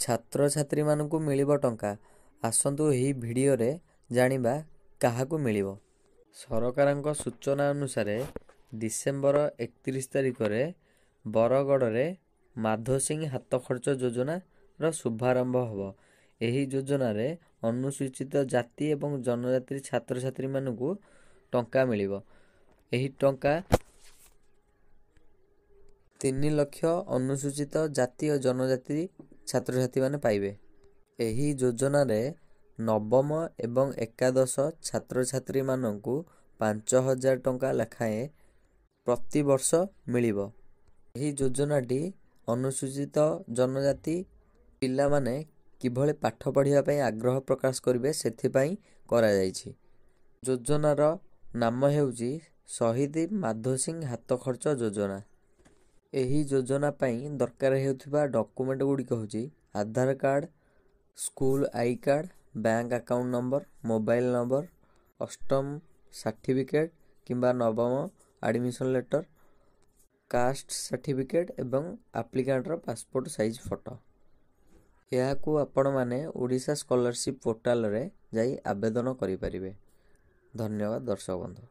ଛାତ୍ରଛାତ୍ରୀ ମାନଙ୍କୁ ମିଳିବ ଟଙ୍କା। ଆସନ୍ତୁ ଏହି ଭିଡ଼ିଓରେ ଜାଣିବା କାହାକୁ ମିଳିବ। ସରକାରଙ୍କ ସୂଚନା ଅନୁସାରେ ଡିସେମ୍ବର 31 ତାରିଖରେ ବରଗଡ଼ରେ ମାଧୋସିଂ ହାତ ଖର୍ଚ୍ଚ ଯୋଜନାର ଶୁଭାରମ୍ଭ ହେବ। ଏହି ଯୋଜନାରେ ଅନୁସୂଚିତ ଜାତି ଏବଂ ଜନଜାତି ଛାତ୍ରଛାତ୍ରୀମାନଙ୍କୁ ଟଙ୍କା ମିଳିବ। ଏହି ଟଙ୍କା 3 ଲକ୍ଷ ଅନୁସୂଚିତ ଜାତି ଓ ଜନଜାତି ଛାତ୍ରଛାତ୍ରୀମାନେ ପାଇବେ। ଏହି ଯୋଜନାରେ ନବମ ଏବଂ ଏକାଦଶ ଛାତ୍ରଛାତ୍ରୀମାନଙ୍କୁ 5,000 ଟଙ୍କା ଲେଖାଏଁ ପ୍ରତିବର୍ଷ ମିଳିବ। ଏହି ଯୋଜନାଟି ଅନୁସୂଚିତ ଜନଜାତି ପିଲାମାନେ କିଭଳି ପାଠ ପଢ଼ିବା ପାଇଁ ଆଗ୍ରହ ପ୍ରକାଶ କରିବେ ସେଥିପାଇଁ କରାଯାଇଛି। ଯୋଜନାର ନାମ ହେଉଛି ଶହୀଦ ମାଧୋସିଂ ହାତ ଖର୍ଚ୍ଚ ଯୋଜନା। ଏହି ଯୋଜନା ପାଇଁ ଦରକାର ହେଉଥିବା ଡକୁମେଣ୍ଟ ଗୁଡ଼ିକ ହେଉଛି Aadhaar card, school I card, bank account number, mobile number, ଅଷ୍ଟମ ସାର୍ଟିଫିକେଟ୍ କିମ୍ବା ନବମ ଆଡ଼ମିସନ୍ ଲେଟର, କାଷ୍ଟ ସାର୍ଟିଫିକେଟ୍ ଏବଂ ଆପ୍ଲିକାଣ୍ଟର ପାସପୋର୍ଟ ସାଇଜ୍ ଫଟୋ। ଏହାକୁ ଆପଣମାନେ ଓଡ଼ିଶା ସ୍କଲାରସିପ୍ ପୋର୍ଟାଲରେ ଯାଇ ଆବେଦନ କରିପାରିବେ। ଧନ୍ୟବାଦ ଦର୍ଶକ ବନ୍ଧୁ।